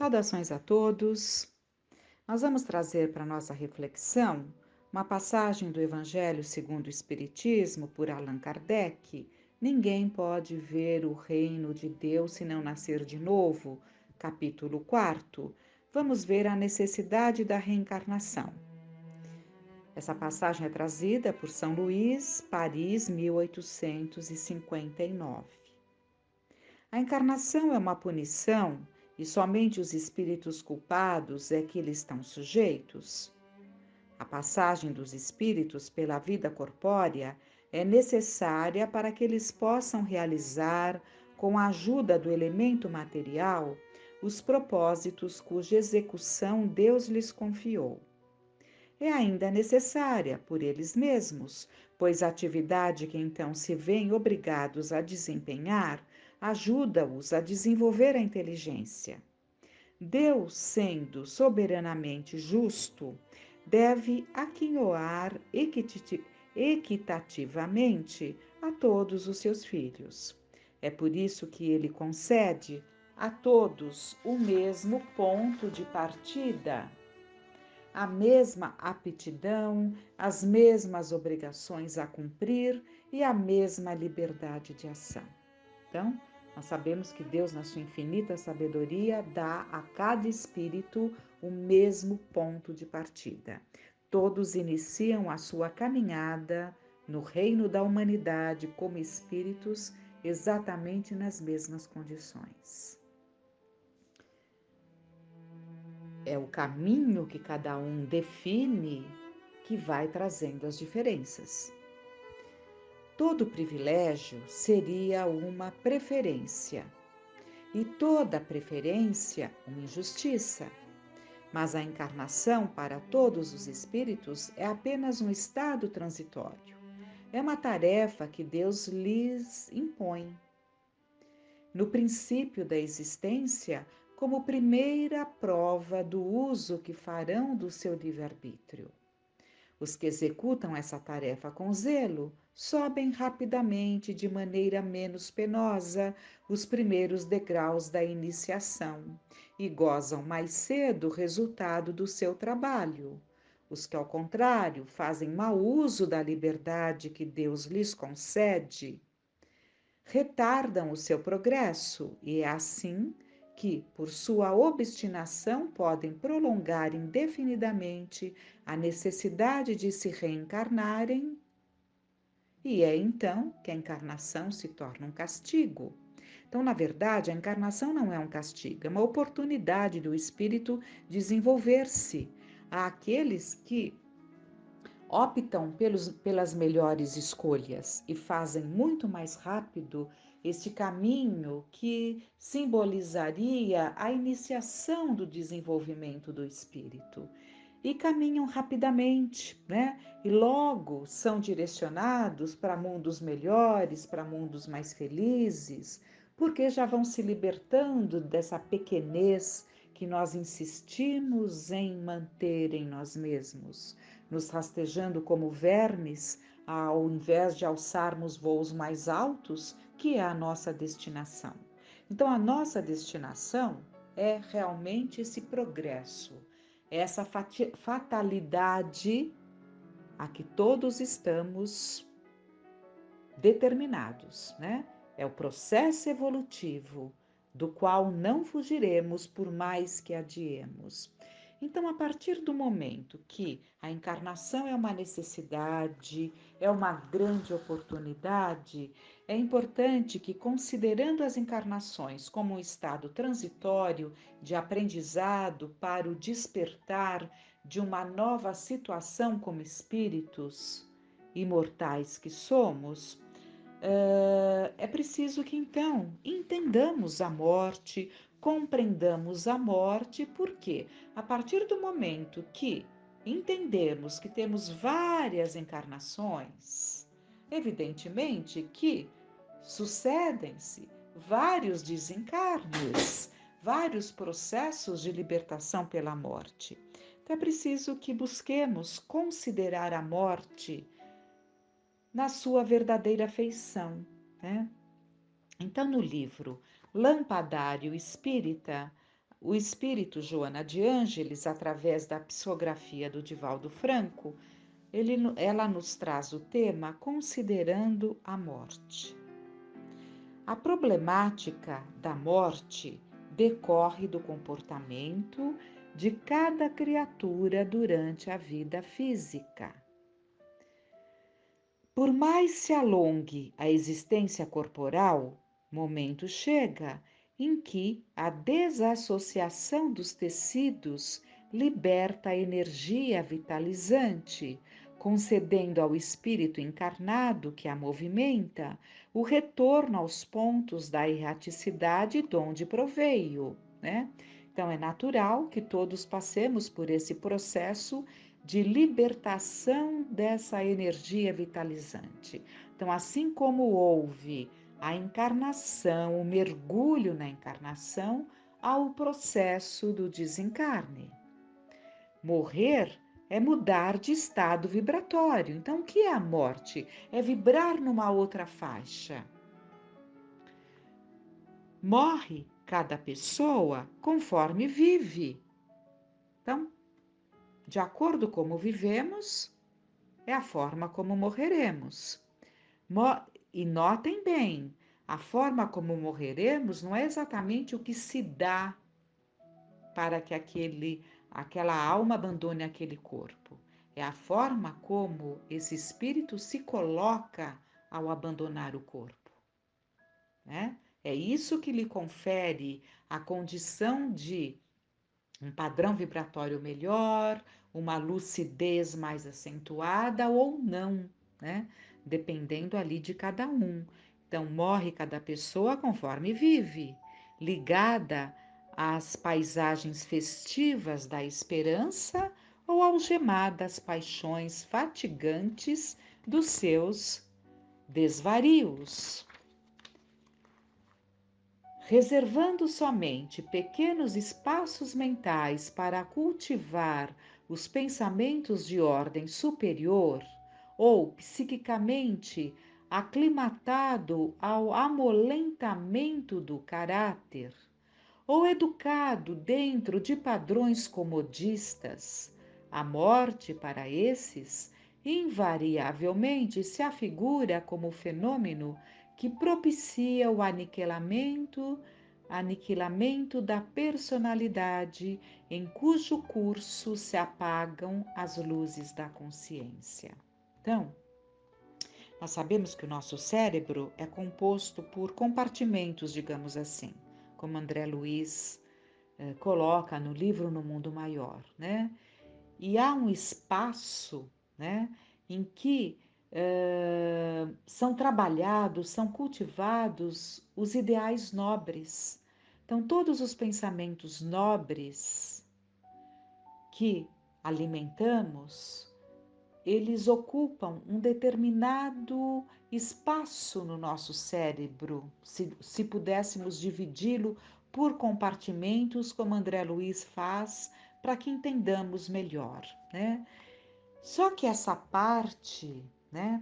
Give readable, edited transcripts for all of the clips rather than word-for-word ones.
Saudações a todos. Nós vamos trazer para nossa reflexão uma passagem do Evangelho segundo o Espiritismo por Allan Kardec. Ninguém pode ver o reino de Deus se não nascer de novo, capítulo 4. Vamos ver a necessidade da reencarnação. Essa passagem é trazida por São Luís, Paris, 1859. A encarnação é uma punição e somente os espíritos culpados é que lhe estão sujeitos. A passagem dos espíritos pela vida corpórea é necessária para que eles possam realizar, com a ajuda do elemento material, os propósitos cuja execução Deus lhes confiou. É ainda necessária por eles mesmos, pois a atividade que então se veem obrigados a desempenhar ajuda-os a desenvolver a inteligência. Deus, sendo soberanamente justo, deve aquinhoar equitativamente a todos os seus filhos. É por isso que ele concede a todos o mesmo ponto de partida, a mesma aptidão, as mesmas obrigações a cumprir e a mesma liberdade de ação. Então, nós sabemos que Deus, na sua infinita sabedoria, dá a cada espírito o mesmo ponto de partida. Todos iniciam a sua caminhada no reino da humanidade como espíritos exatamente nas mesmas condições. É o caminho que cada um define que vai trazendo as diferenças. Todo privilégio seria uma preferência, e toda preferência uma injustiça. Mas a encarnação para todos os espíritos é apenas um estado transitório. É uma tarefa que Deus lhes impõe. No princípio da existência, como primeira prova do uso que farão do seu livre-arbítrio. Os que executam essa tarefa com zelo sobem rapidamente, de maneira menos penosa, os primeiros degraus da iniciação e gozam mais cedo o resultado do seu trabalho. Os que, ao contrário, fazem mau uso da liberdade que Deus lhes concede, retardam o seu progresso, e é assim que, por sua obstinação, podem prolongar indefinidamente a necessidade de se reencarnarem, e é então que a encarnação se torna um castigo. Então, na verdade, a encarnação não é um castigo, é uma oportunidade do espírito desenvolver-se. Há aqueles que optam pelas melhores escolhas e fazem muito mais rápido este caminho que simbolizaria a iniciação do desenvolvimento do espírito. E caminham rapidamente, né? E logo são direcionados para mundos melhores, para mundos mais felizes, porque já vão se libertando dessa pequenez que nós insistimos em manter em nós mesmos, nos rastejando como vermes, ao invés de alçarmos voos mais altos, que é a nossa destinação. Então, a nossa destinação é realmente esse progresso, essa fatalidade a que todos estamos determinados, né? É o processo evolutivo do qual não fugiremos por mais que adiemos. Então, a partir do momento que a encarnação é uma necessidade, é uma grande oportunidade, é importante que, considerando as encarnações como um estado transitório de aprendizado para o despertar de uma nova situação como espíritos imortais que somos, é preciso que então entendamos a morte, compreendamos a morte, porque a partir do momento que entendemos que temos várias encarnações, evidentemente que sucedem-se vários desencarnes, vários processos de libertação pela morte. Então é preciso que busquemos considerar a morte na sua verdadeira feição, né? Então, no livro Lampadário Espírita, o espírito Joana de Ângeles, através da psicografia do Divaldo Franco, ela nos traz o tema considerando a morte. A problemática da morte decorre do comportamento de cada criatura durante a vida física. Por mais se alongue a existência corporal, momento chega em que a desassociação dos tecidos liberta a energia vitalizante, concedendo ao espírito encarnado que a movimenta o retorno aos pontos da erraticidade de onde proveio, né? Então é natural que todos passemos por esse processo de libertação dessa energia vitalizante. Então, assim como houve a encarnação, o mergulho na encarnação, há o processo do desencarne. Morrer é mudar de estado vibratório. Então, o que é a morte? É vibrar numa outra faixa. Morre cada pessoa conforme vive. Então, de acordo com como vivemos, é a forma como morreremos. E notem bem, a forma como morreremos não é exatamente o que se dá para que aquela alma abandone aquele corpo. É a forma como esse espírito se coloca ao abandonar o corpo, né? É isso que lhe confere a condição de um padrão vibratório melhor, uma lucidez mais acentuada ou não, né? Dependendo ali de cada um. Então, morre cada pessoa conforme vive, ligada às paisagens festivas da esperança ou algemada às paixões fatigantes dos seus desvarios. Reservando somente pequenos espaços mentais para cultivar os pensamentos de ordem superior, ou psiquicamente aclimatado ao amolentamento do caráter, ou educado dentro de padrões comodistas, a morte para esses invariavelmente se afigura como fenômeno que propicia o aniquilamento da personalidade em cujo curso se apagam as luzes da consciência. Então, nós sabemos que o nosso cérebro é composto por compartimentos, digamos assim, como André Luiz coloca no livro No Mundo Maior, né? E há um espaço, né, em que são trabalhados, são cultivados os ideais nobres. Então, todos os pensamentos nobres que alimentamos, eles ocupam um determinado espaço no nosso cérebro, se pudéssemos dividi-lo por compartimentos, como André Luiz faz, para que entendamos melhor, né? Só que essa parte, né,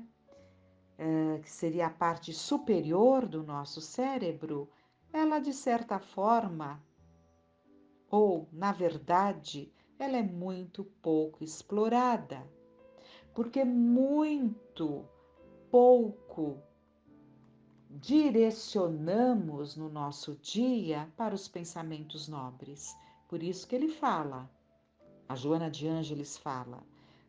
que seria a parte superior do nosso cérebro, ela de certa forma, ou na verdade, ela é muito pouco explorada, porque muito pouco direcionamos no nosso dia para os pensamentos nobres. Por isso que ele fala, a Joana de Ângeles fala,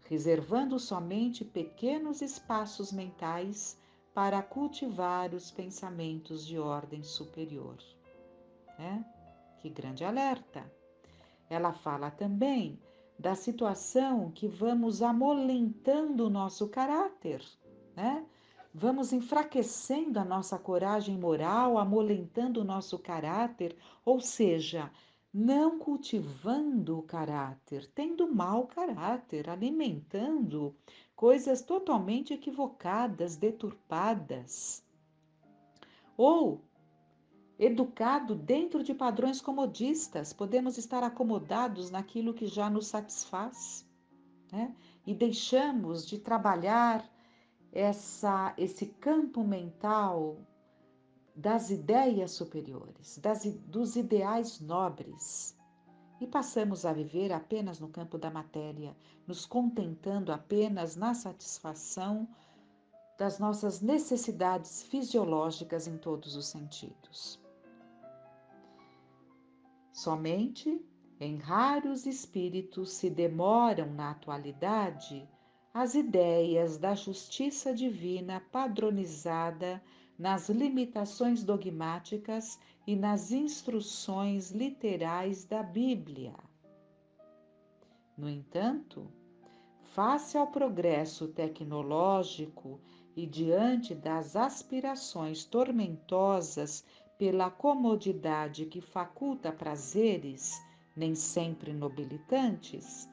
reservando somente pequenos espaços mentais para cultivar os pensamentos de ordem superior. Né? Que grande alerta! Ela fala também da situação que vamos amolentando o nosso caráter, né? Vamos enfraquecendo a nossa coragem moral, amolentando o nosso caráter, ou seja, não cultivando o caráter, tendo mau caráter, alimentando coisas totalmente equivocadas, deturpadas. Ou educado dentro de padrões comodistas, podemos estar acomodados naquilo que já nos satisfaz, né? E deixamos de trabalhar esse campo mental das ideias superiores, dos ideais nobres. e passamos a viver apenas no campo da matéria, nos contentando apenas na satisfação das nossas necessidades fisiológicas em todos os sentidos. Somente em raros espíritos se demoram na atualidade as ideias da justiça divina padronizada nas limitações dogmáticas e nas instruções literais da Bíblia. No entanto, face ao progresso tecnológico e diante das aspirações tormentosas pela comodidade que faculta prazeres, nem sempre nobilitantes,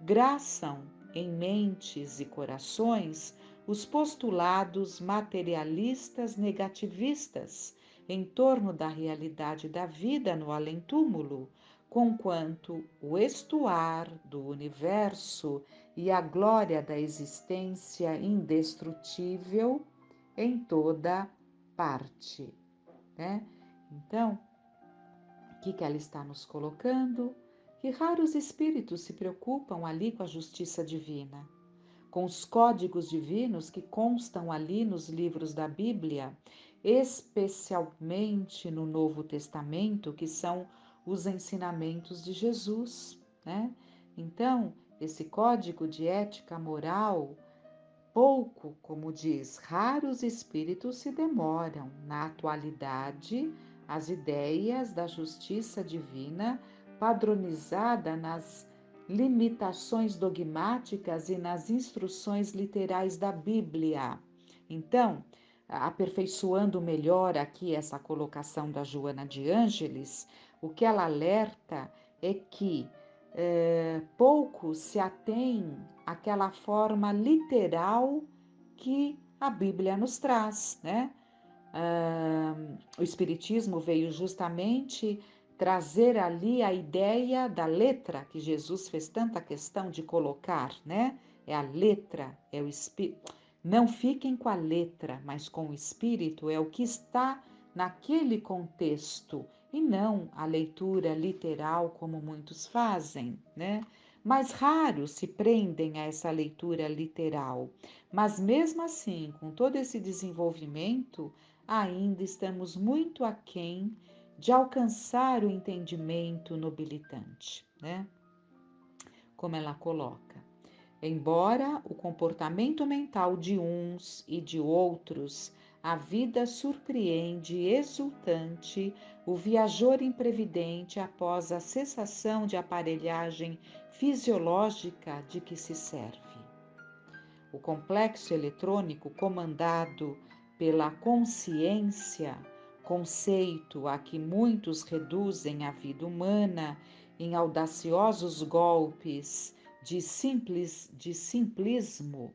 graçam em mentes e corações os postulados materialistas negativistas em torno da realidade da vida no além-túmulo, conquanto o estuar do universo e a glória da existência indestrutível em toda parte, né? Então, o que ela está nos colocando? Que raros espíritos se preocupam ali com a justiça divina, com os códigos divinos que constam ali nos livros da Bíblia, especialmente no Novo Testamento, que são os ensinamentos de Jesus, né? Então, esse código de ética moral, pouco, como diz, raros espíritos se demoram, na atualidade, as ideias da justiça divina padronizada nas limitações dogmáticas e nas instruções literais da Bíblia. Então, aperfeiçoando melhor aqui essa colocação da Joana de Ângeles, o que ela alerta é que pouco se atém àquela forma literal que a Bíblia nos traz, né? O Espiritismo veio justamente trazer ali a ideia da letra que Jesus fez tanta questão de colocar, né? É a letra, é o espírito. Não fiquem com a letra, mas com o espírito, é o que está naquele contexto e não a leitura literal como muitos fazem, né? Mas raros se prendem a essa leitura literal. Mas mesmo assim, com todo esse desenvolvimento, ainda estamos muito aquém de alcançar o entendimento nobilitante, né? Como ela coloca. Embora o comportamento mental de uns e de outros, a vida surpreende exultante o viajor imprevidente após a cessação de aparelhagem fisiológica de que se serve. O complexo eletrônico comandado pela consciência, conceito a que muitos reduzem a vida humana em audaciosos golpes de simplismo,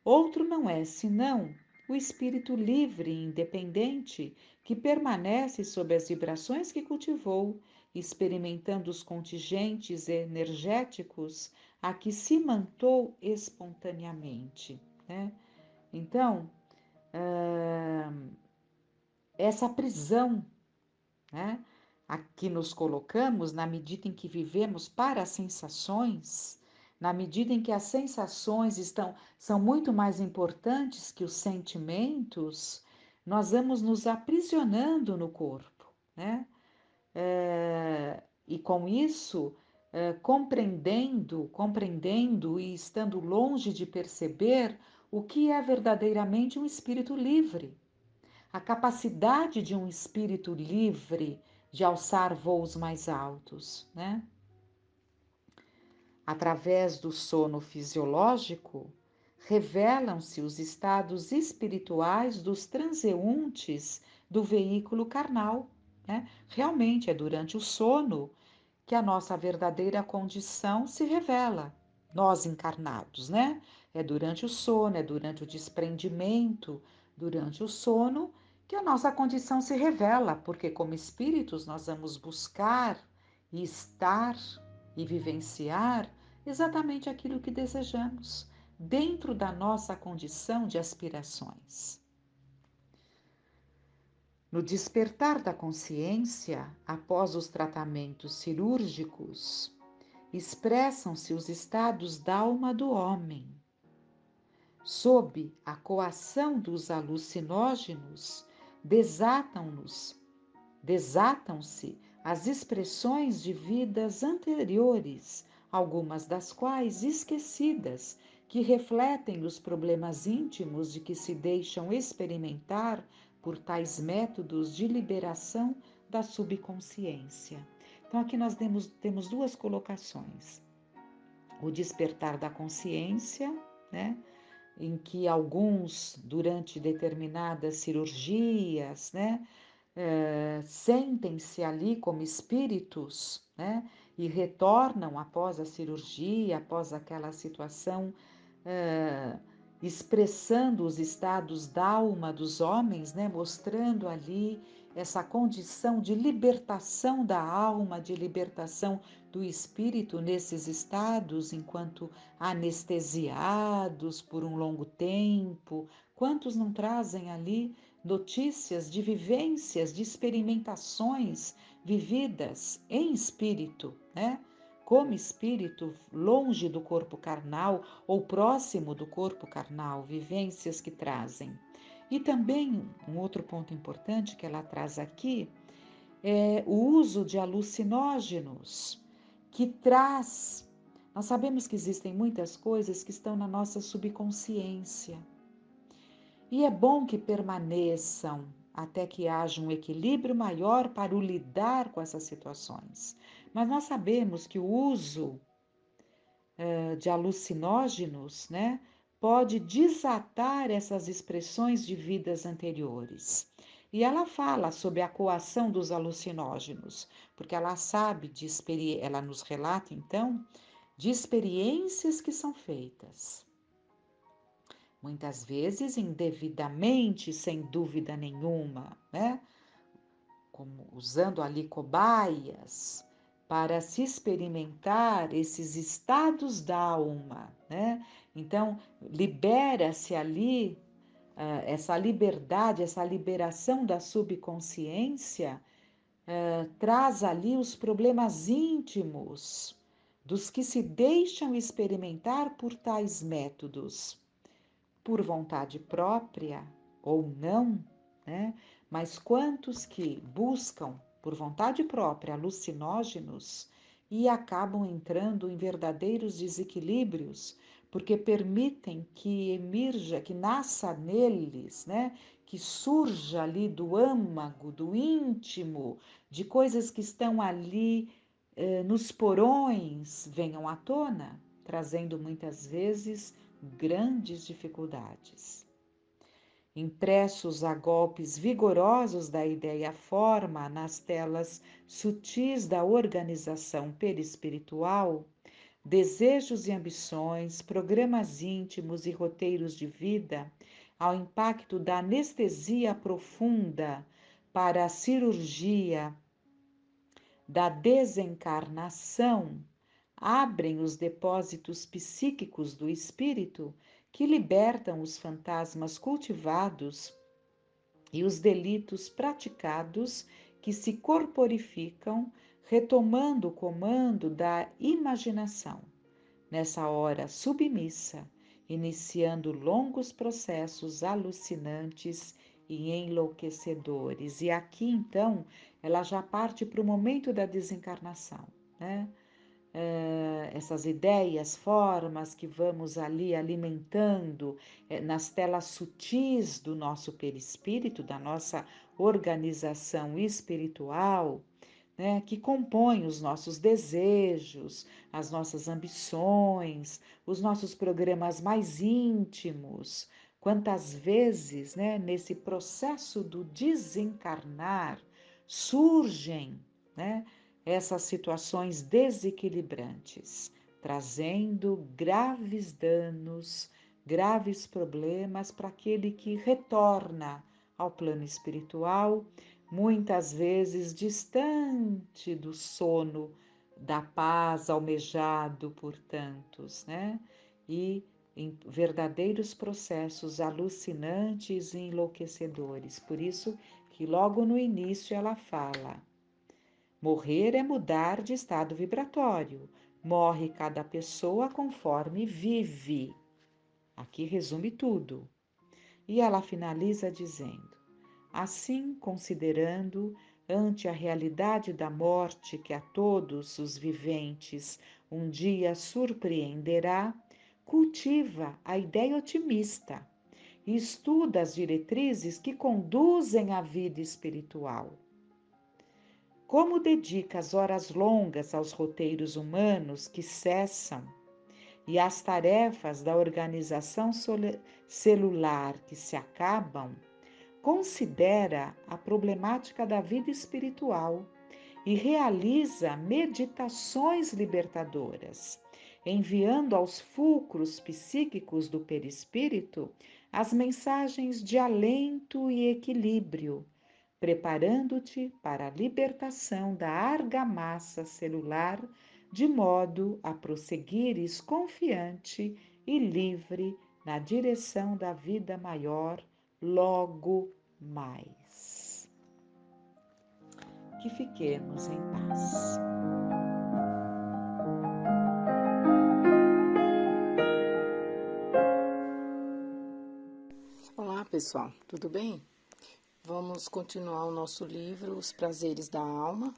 outro não é senão o espírito livre e independente que permanece sob as vibrações que cultivou, experimentando os contingentes energéticos a que se mantou espontaneamente, né? Então, essa prisão, né, a que nos colocamos na medida em que vivemos para as sensações, na medida em que as sensações são muito mais importantes que os sentimentos, nós vamos nos aprisionando no corpo, né? E com isso, compreendendo e estando longe de perceber o que é verdadeiramente um espírito livre. A capacidade de um espírito livre de alçar voos mais altos, né? Através do sono fisiológico, revelam-se os estados espirituais dos transeuntes do veículo carnal, né? Realmente é durante o sono que a nossa verdadeira condição se revela, nós encarnados, né? É durante o sono, é durante o desprendimento, durante o sono, que a nossa condição se revela, porque como espíritos nós vamos buscar e estar e vivenciar exatamente aquilo que desejamos, dentro da nossa condição de aspirações. No despertar da consciência, após os tratamentos cirúrgicos, expressam-se os estados da alma do homem. Sob a coação dos alucinógenos, desatam-se as expressões de vidas anteriores, algumas das quais esquecidas, que refletem os problemas íntimos de que se deixam experimentar por tais métodos de liberação da subconsciência. Então, aqui nós temos duas colocações: o despertar da consciência, né? Em que alguns, durante determinadas cirurgias, né, sentem-se ali como espíritos, né, e retornam após a cirurgia, após aquela situação, eh, expressando os estados da alma dos homens, né, mostrando ali essa condição de libertação da alma, de libertação do espírito nesses estados, enquanto anestesiados por um longo tempo. Quantos não trazem ali notícias de vivências, de experimentações vividas em espírito, né? Como espírito, longe do corpo carnal ou próximo do corpo carnal, vivências que trazem. E também um outro ponto importante que ela traz aqui é o uso de alucinógenos, que traz. Nós sabemos que existem muitas coisas que estão na nossa subconsciência. E é bom que permaneçam até que haja um equilíbrio maior para o lidar com essas situações. Mas nós sabemos que o uso de alucinógenos, né, pode desatar essas expressões de vidas anteriores. E ela fala sobre a coação dos alucinógenos, porque ela sabe ela nos relata então de experiências que são feitas. Muitas vezes indevidamente, sem dúvida nenhuma, né? Como usando ali cobaias para se experimentar esses estados da alma, né? Então, libera-se ali essa liberdade, essa liberação da subconsciência, traz ali os problemas íntimos dos que se deixam experimentar por tais métodos por vontade própria ou não, né? Mas quantos que buscam por vontade própria alucinógenos e acabam entrando em verdadeiros desequilíbrios, porque permitem que emerja, que nasça neles, né? Que surja ali do âmago, do íntimo, de coisas que estão ali nos porões, venham à tona, trazendo muitas vezes grandes dificuldades. Impressos a golpes vigorosos da ideia-forma nas telas sutis da organização perispiritual, desejos e ambições, programas íntimos e roteiros de vida, ao impacto da anestesia profunda para a cirurgia da desencarnação, abrem os depósitos psíquicos do espírito que libertam os fantasmas cultivados e os delitos praticados que se corporificam, retomando o comando da imaginação. Nessa hora submissa, iniciando longos processos alucinantes e enlouquecedores. E aqui então ela já parte para o momento da desencarnação, né? Essas ideias, formas que vamos ali alimentando nas telas sutis do nosso perispírito, da nossa organização espiritual, né, que compõem os nossos desejos, as nossas ambições, os nossos programas mais íntimos. Quantas vezes, né, nesse processo do desencarnar, surgem, né, essas situações desequilibrantes, trazendo graves danos, graves problemas para aquele que retorna ao plano espiritual, muitas vezes distante do sono, da paz almejado por tantos, né? E em verdadeiros processos alucinantes e enlouquecedores. Por isso que logo no início ela fala: morrer é mudar de estado vibratório. Morre cada pessoa conforme vive. Aqui resume tudo. E ela finaliza dizendo: assim, considerando ante a realidade da morte que a todos os viventes um dia surpreenderá, cultiva a ideia otimista e estuda as diretrizes que conduzem à vida espiritual. Como dedica as horas longas aos roteiros humanos que cessam e às tarefas da organização celular que se acabam, considera a problemática da vida espiritual e realiza meditações libertadoras, enviando aos fulcros psíquicos do perispírito as mensagens de alento e equilíbrio, preparando-te para a libertação da argamassa celular, de modo a prosseguires confiante e livre na direção da vida maior logo mais. Que fiquemos em paz. Olá, pessoal, tudo bem? Vamos continuar o nosso livro Os Prazeres da Alma.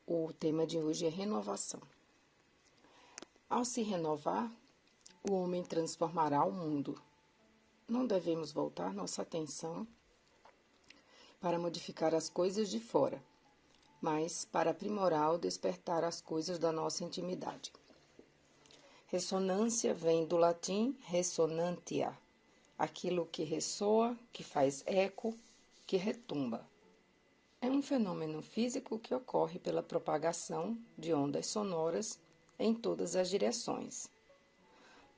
O tema de hoje é renovação. Ao se renovar, o homem transformará o mundo. Não devemos voltar nossa atenção para modificar as coisas de fora, mas para aprimorar ou despertar as coisas da nossa intimidade. Ressonância vem do latim ressonantia, aquilo que ressoa, que faz eco, que retumba. É um fenômeno físico que ocorre pela propagação de ondas sonoras em todas as direções.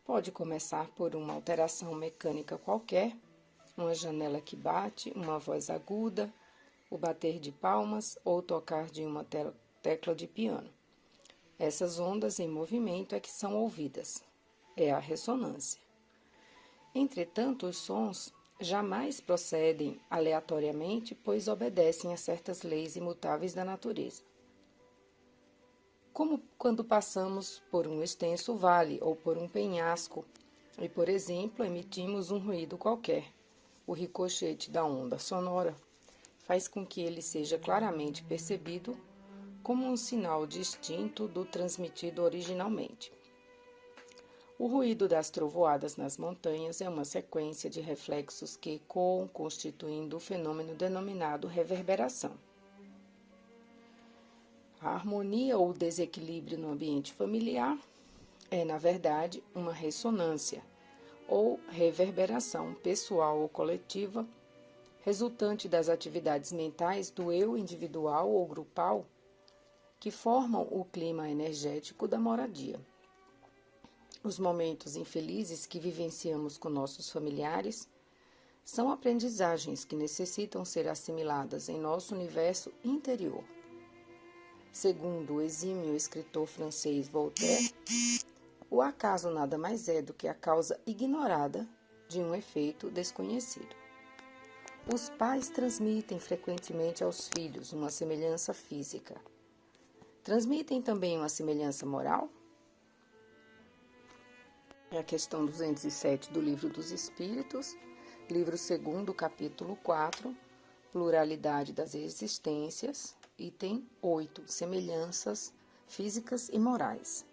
Pode começar por uma alteração mecânica qualquer, uma janela que bate, uma voz aguda, o bater de palmas ou tocar de uma tecla de piano. Essas ondas em movimento é que são ouvidas. É a ressonância. Entretanto, os sons jamais procedem aleatoriamente, pois obedecem a certas leis imutáveis da natureza. Como quando passamos por um extenso vale ou por um penhasco e, por exemplo, emitimos um ruído qualquer. O ricochete da onda sonora faz com que ele seja claramente percebido como um sinal distinto do transmitido originalmente. O ruído das trovoadas nas montanhas é uma sequência de reflexos que ecoam, constituindo o fenômeno denominado reverberação. A harmonia ou desequilíbrio no ambiente familiar é, na verdade, uma ressonância ou reverberação pessoal ou coletiva, resultante das atividades mentais do eu individual ou grupal que formam o clima energético da moradia. Os momentos infelizes que vivenciamos com nossos familiares são aprendizagens que necessitam ser assimiladas em nosso universo interior. Segundo o exímio escritor francês Voltaire, o acaso nada mais é do que a causa ignorada de um efeito desconhecido. Os pais transmitem frequentemente aos filhos uma semelhança física. Transmitem também uma semelhança moral? É a questão 207 do Livro dos Espíritos, livro 2º, capítulo 4, Pluralidade das Existências, item 8, Semelhanças físicas e morais.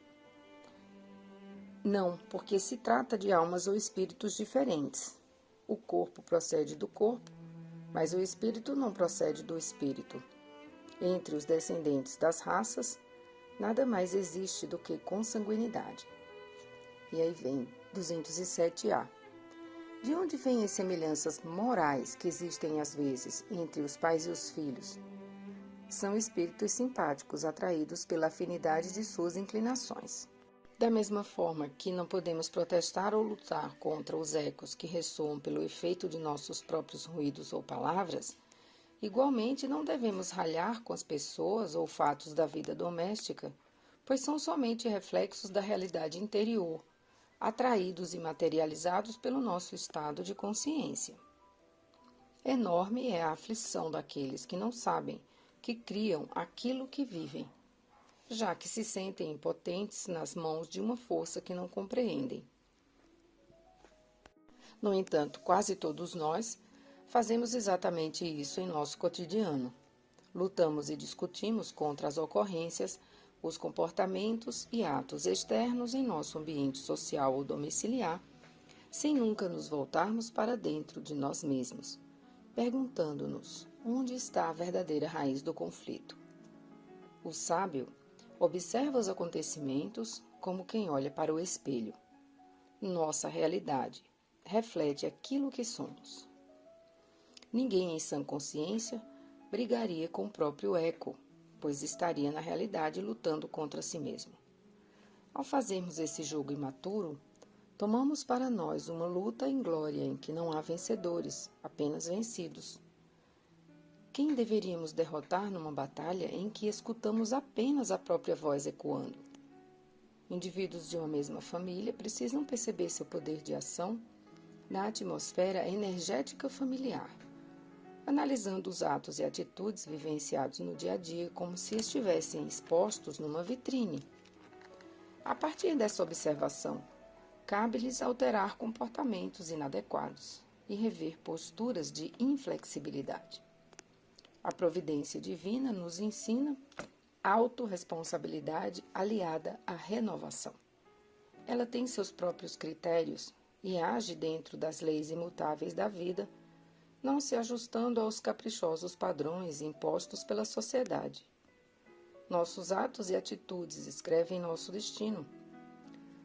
Não, porque se trata de almas ou espíritos diferentes. O corpo procede do corpo, mas o espírito não procede do espírito. Entre os descendentes das raças, nada mais existe do que consanguinidade. E aí vem 207A. De onde vêm as semelhanças morais que existem às vezes entre os pais e os filhos? São espíritos simpáticos atraídos pela afinidade de suas inclinações. Da mesma forma que não podemos protestar ou lutar contra os ecos que ressoam pelo efeito de nossos próprios ruídos ou palavras, igualmente não devemos ralhar com as pessoas ou fatos da vida doméstica, pois são somente reflexos da realidade interior, atraídos e materializados pelo nosso estado de consciência. Enorme é a aflição daqueles que não sabem que criam aquilo que vivem, já que se sentem impotentes nas mãos de uma força que não compreendem. No entanto, quase todos nós fazemos exatamente isso em nosso cotidiano. Lutamos e discutimos contra as ocorrências, os comportamentos e atos externos em nosso ambiente social ou domiciliar, sem nunca nos voltarmos para dentro de nós mesmos, perguntando-nos onde está a verdadeira raiz do conflito. O sábio observa os acontecimentos como quem olha para o espelho. Nossa realidade reflete aquilo que somos. Ninguém em sã consciência brigaria com o próprio eco, pois estaria na realidade lutando contra si mesmo. Ao fazermos esse jogo imaturo, tomamos para nós uma luta inglória em que não há vencedores, apenas vencidos. Quem deveríamos derrotar numa batalha em que escutamos apenas a própria voz ecoando? Indivíduos de uma mesma família precisam perceber seu poder de ação na atmosfera energética familiar, analisando os atos e atitudes vivenciados no dia a dia como se estivessem expostos numa vitrine. A partir dessa observação, cabe-lhes alterar comportamentos inadequados e rever posturas de inflexibilidade. A providência divina nos ensina autorresponsabilidade aliada à renovação. Ela tem seus próprios critérios e age dentro das leis imutáveis da vida, não se ajustando aos caprichosos padrões impostos pela sociedade. Nossos atos e atitudes escrevem nosso destino.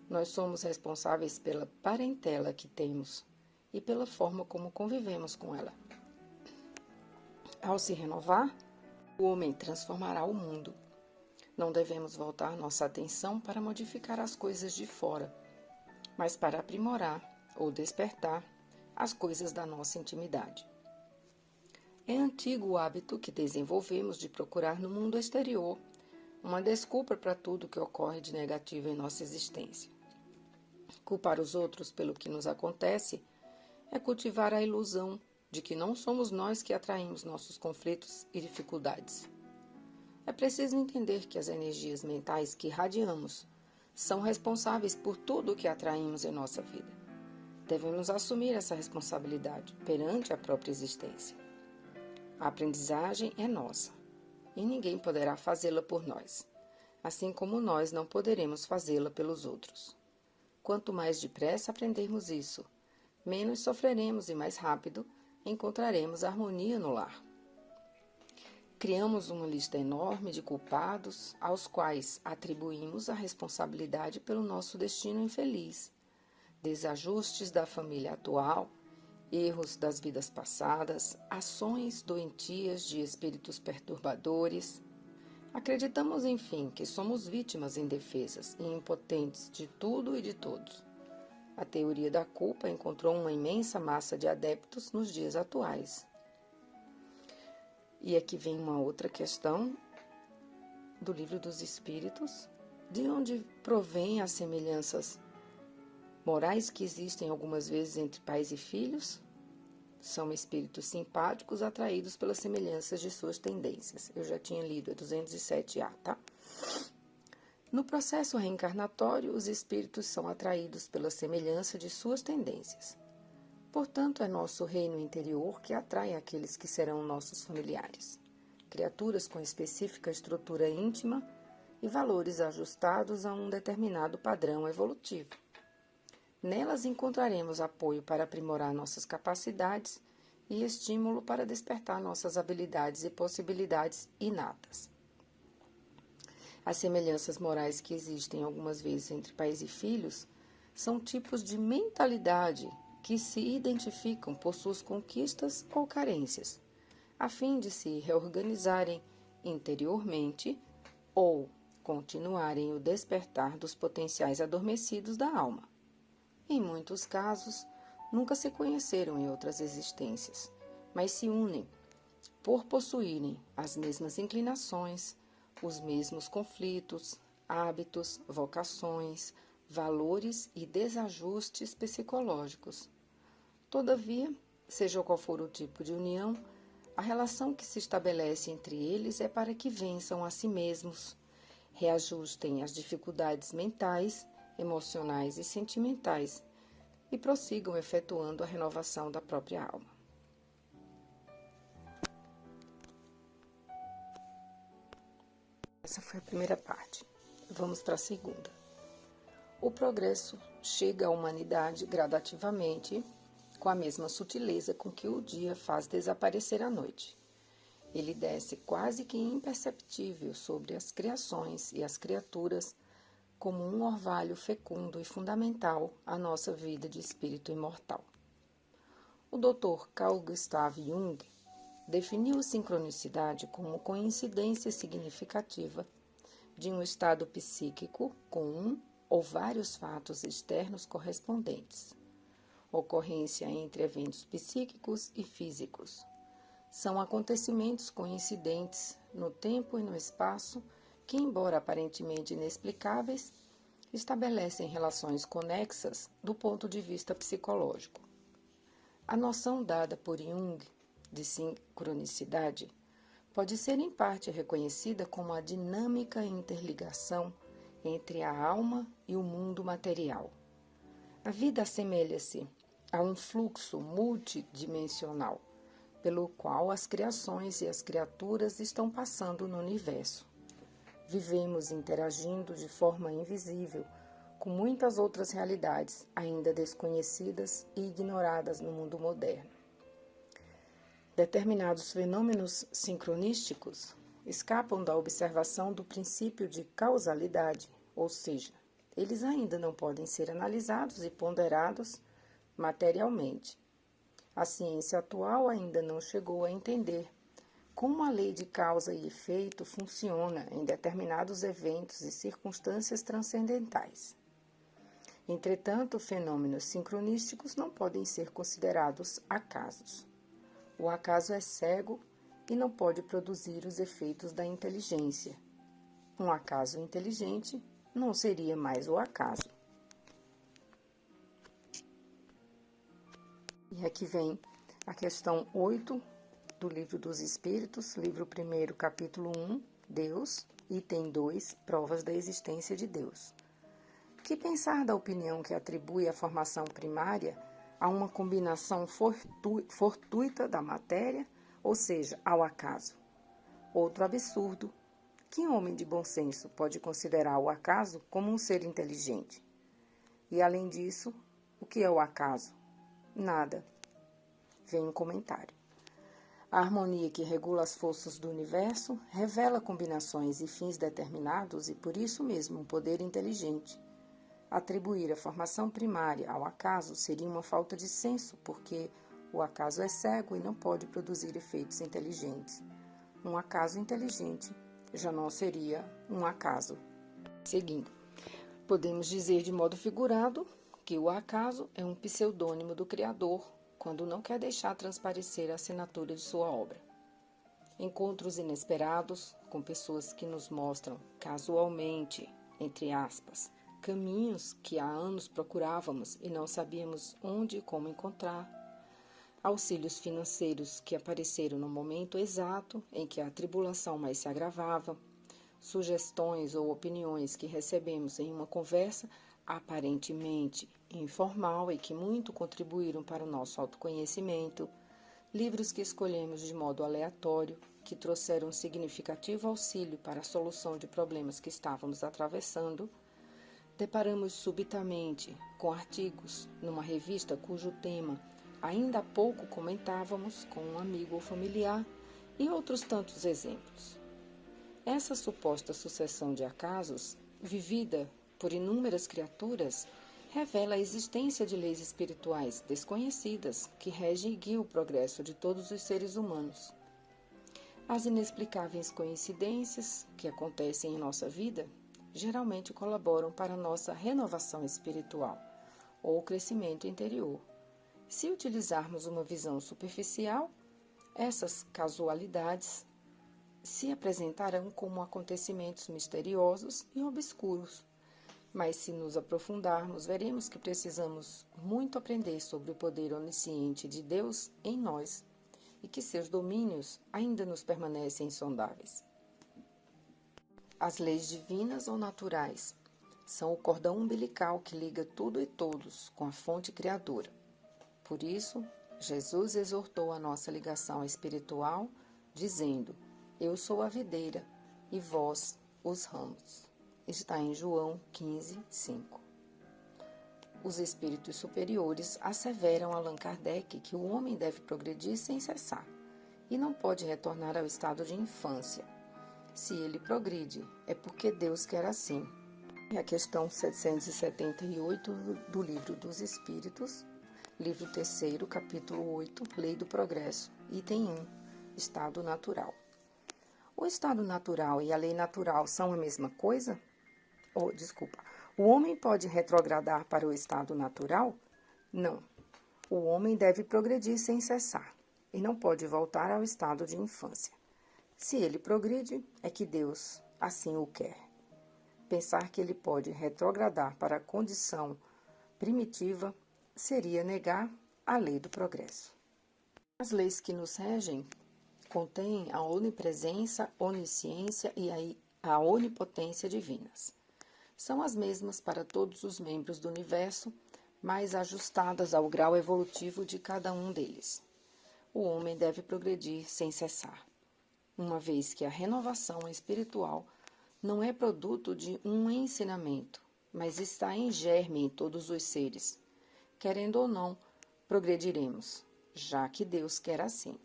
Nós somos responsáveis pela parentela que temos e pela forma como convivemos com ela. Ao se renovar, o homem transformará o mundo. Não devemos voltar nossa atenção para modificar as coisas de fora, mas para aprimorar ou despertar as coisas da nossa intimidade. É antigo o hábito que desenvolvemos de procurar no mundo exterior uma desculpa para tudo que ocorre de negativo em nossa existência. Culpar os outros pelo que nos acontece é cultivar a ilusão de que não somos nós que atraímos nossos conflitos e dificuldades. É preciso entender que as energias mentais que irradiamos são responsáveis por tudo o que atraímos em nossa vida. Devemos assumir essa responsabilidade perante a própria existência. A aprendizagem é nossa e ninguém poderá fazê-la por nós, assim como nós não poderemos fazê-la pelos outros. Quanto mais depressa aprendermos isso, menos sofreremos e mais rápido encontraremos harmonia no lar. Criamos uma lista enorme de culpados aos quais atribuímos a responsabilidade pelo nosso destino infeliz, desajustes da família atual, erros das vidas passadas, ações doentias de espíritos perturbadores. Acreditamos, enfim, que somos vítimas indefesas e impotentes de tudo e de todos. A teoria da culpa encontrou uma imensa massa de adeptos nos dias atuais. E aqui vem uma outra questão do Livro dos Espíritos, de onde provém as semelhanças morais que existem algumas vezes entre pais e filhos. São espíritos simpáticos atraídos pelas semelhanças de suas tendências. Eu já tinha lido, é 207A, tá? No processo reencarnatório, os espíritos são atraídos pela semelhança de suas tendências. Portanto, é nosso reino interior que atrai aqueles que serão nossos familiares, criaturas com específica estrutura íntima e valores ajustados a um determinado padrão evolutivo. Nelas encontraremos apoio para aprimorar nossas capacidades e estímulo para despertar nossas habilidades e possibilidades inatas. As semelhanças morais que existem algumas vezes entre pais e filhos são tipos de mentalidade que se identificam por suas conquistas ou carências, a fim de se reorganizarem interiormente ou continuarem o despertar dos potenciais adormecidos da alma. Em muitos casos, nunca se conheceram em outras existências, mas se unem por possuírem as mesmas inclinações, os mesmos conflitos, hábitos, vocações, valores e desajustes psicológicos. Todavia, Seja qual for o tipo de união, a relação que se estabelece entre eles é para que vençam a si mesmos, reajustem as dificuldades mentais, emocionais e sentimentais e prossigam efetuando a renovação da própria alma. Essa foi a primeira parte. Vamos para a segunda. O progresso chega à humanidade gradativamente, com a mesma sutileza com que o dia faz desaparecer a noite. Ele desce quase que imperceptível sobre as criações e as criaturas, como um orvalho fecundo e fundamental à nossa vida de espírito imortal. O Dr. Carl Gustav Jung definiu a sincronicidade como coincidência significativa de um estado psíquico com um ou vários fatos externos correspondentes. Ocorrência entre eventos psíquicos e físicos. São acontecimentos coincidentes no tempo e no espaço que, embora aparentemente inexplicáveis, estabelecem relações conexas do ponto de vista psicológico. A noção dada por Jung de sincronicidade pode ser em parte reconhecida como a dinâmica interligação entre a alma e o mundo material. A vida assemelha-se a um fluxo multidimensional, pelo qual as criações e as criaturas estão passando no universo. Vivemos interagindo de forma invisível com muitas outras realidades ainda desconhecidas e ignoradas no mundo moderno. Determinados fenômenos sincronísticos escapam da observação do princípio de causalidade, ou seja, eles ainda não podem ser analisados e ponderados materialmente. A ciência atual ainda não chegou a entender como a lei de causa e efeito funciona em determinados eventos e circunstâncias transcendentais. Entretanto, fenômenos sincronísticos não podem ser considerados acasos. O acaso é cego e não pode produzir os efeitos da inteligência. Um acaso inteligente não seria mais o acaso. E aqui vem a questão 8 do Livro dos Espíritos, livro 1, capítulo 1, Deus, item 2, provas da existência de Deus. Que pensar da opinião que atribui a formação primária a uma combinação fortuita da matéria, ou seja, ao acaso? Outro absurdo. Que homem de bom senso pode considerar o acaso como um ser inteligente? E, além disso, o que é o acaso? Nada. Vem um comentário. A harmonia que regula as forças do universo revela combinações e fins determinados e, por isso mesmo, um poder inteligente. Atribuir a formação primária ao acaso seria uma falta de senso, porque o acaso é cego e não pode produzir efeitos inteligentes. Um acaso inteligente já não seria um acaso. Seguindo, podemos dizer de modo figurado que o acaso é um pseudônimo do Criador, quando não quer deixar transparecer a assinatura de sua obra. Encontros inesperados com pessoas que nos mostram casualmente, entre aspas, caminhos que há anos procurávamos e não sabíamos onde e como encontrar, auxílios financeiros que apareceram no momento exato em que a tribulação mais se agravava, sugestões ou opiniões que recebemos em uma conversa aparentemente informal e que muito contribuíram para o nosso autoconhecimento, livros que escolhemos de modo aleatório, que trouxeram um significativo auxílio para a solução de problemas que estávamos atravessando, deparamos subitamente com artigos numa revista cujo tema ainda há pouco comentávamos com um amigo ou familiar e outros tantos exemplos. Essa suposta sucessão de acasos, vivida por inúmeras criaturas, revela a existência de leis espirituais desconhecidas que regem e guiam o progresso de todos os seres humanos. As inexplicáveis coincidências que acontecem em nossa vida geralmente colaboram para a nossa renovação espiritual ou crescimento interior. Se utilizarmos uma visão superficial, essas casualidades se apresentarão como acontecimentos misteriosos e obscuros, Mas se nos aprofundarmos, veremos que precisamos muito aprender sobre o poder onisciente de Deus em nós e que seus domínios ainda nos permanecem insondáveis. As leis divinas ou naturais são o cordão umbilical que liga tudo e todos com a fonte criadora. Por isso, Jesus exortou a nossa ligação espiritual, dizendo: Eu sou a videira e vós os ramos. Está em João 15, 5. Os espíritos superiores asseveram a Allan Kardec que o homem deve progredir sem cessar e não pode retornar ao estado de infância. Se ele progride, é porque Deus quer assim. É a questão 778 do Livro dos Espíritos, livro 3º, capítulo 8, Lei do Progresso, item 1, estado natural. O estado natural e a lei natural são a mesma coisa? O homem pode retrogradar para o estado natural? Não. O homem deve progredir sem cessar e não pode voltar ao estado de infância. Se ele progride, é que Deus assim o quer. Pensar que ele pode retrogradar para a condição primitiva seria negar a lei do progresso. As leis que nos regem contêm a onipresença, onisciência e a onipotência divinas. São as mesmas para todos os membros do universo, mas ajustadas ao grau evolutivo de cada um deles. O homem deve progredir sem cessar, uma vez que a renovação espiritual não é produto de um ensinamento, mas está em germe em todos os seres. Querendo ou não, progrediremos, já que Deus quer assim.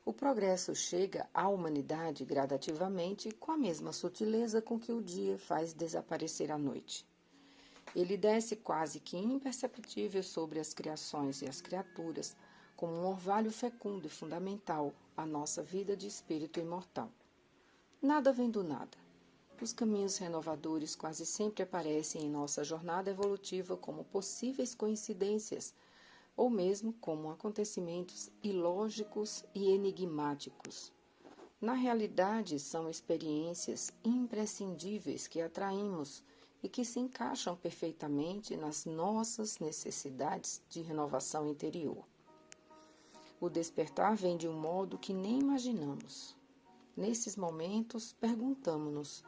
O progresso chega à humanidade gradativamente com a mesma sutileza com que o dia faz desaparecer a noite. Ele desce quase que imperceptível sobre as criações e as criaturas, como um orvalho fecundo e fundamental à nossa vida de espírito imortal. Nada vem do nada. Os caminhos renovadores quase sempre aparecem em nossa jornada evolutiva como possíveis coincidências, ou mesmo como acontecimentos ilógicos e enigmáticos. Na realidade, são experiências imprescindíveis que atraímos e que se encaixam perfeitamente nas nossas necessidades de renovação interior. O despertar vem de um modo que nem imaginamos. Nesses momentos, perguntamo-nos: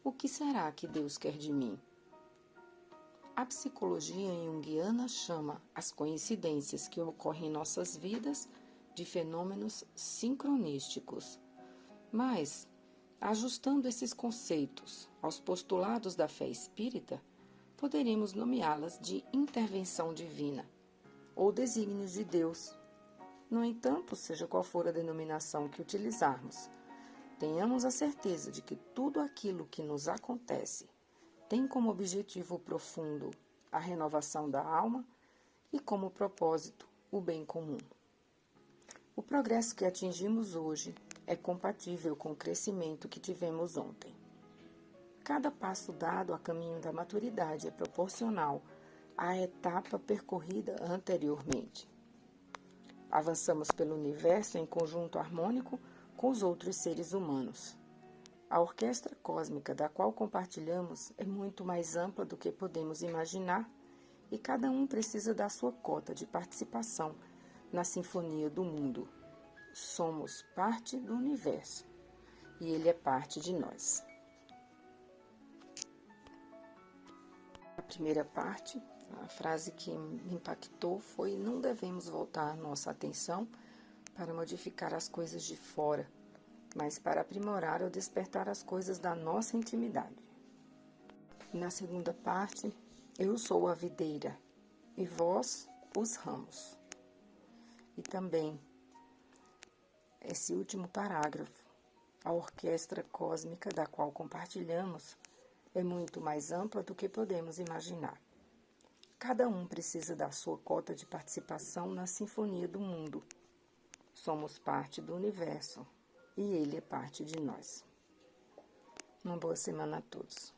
o que será que Deus quer de mim? A psicologia junguiana chama as coincidências que ocorrem em nossas vidas de fenômenos sincronísticos. Mas, ajustando esses conceitos aos postulados da fé espírita, poderíamos nomeá-las de intervenção divina ou desígnios de Deus. No entanto, seja qual for a denominação que utilizarmos, tenhamos a certeza de que tudo aquilo que nos acontece tem como objetivo profundo a renovação da alma e como propósito o bem comum. O progresso que atingimos hoje é compatível com o crescimento que tivemos ontem. Cada passo dado a caminho da maturidade é proporcional à etapa percorrida anteriormente. Avançamos pelo universo em conjunto harmônico com os outros seres humanos. A orquestra cósmica da qual compartilhamos é muito mais ampla do que podemos imaginar e cada um precisa da sua cota de participação na sinfonia do mundo. Somos parte do universo e ele é parte de nós. A primeira parte, a frase que me impactou foi: não devemos voltar nossa atenção para modificar as coisas de fora, mas para aprimorar ou despertar as coisas da nossa intimidade. Na segunda parte, eu sou a videira e vós os ramos. E também, esse último parágrafo, a orquestra cósmica da qual compartilhamos é muito mais ampla do que podemos imaginar. Cada um precisa da sua cota de participação na sinfonia do mundo. Somos parte do universo. E ele é parte de nós. Uma boa semana a todos.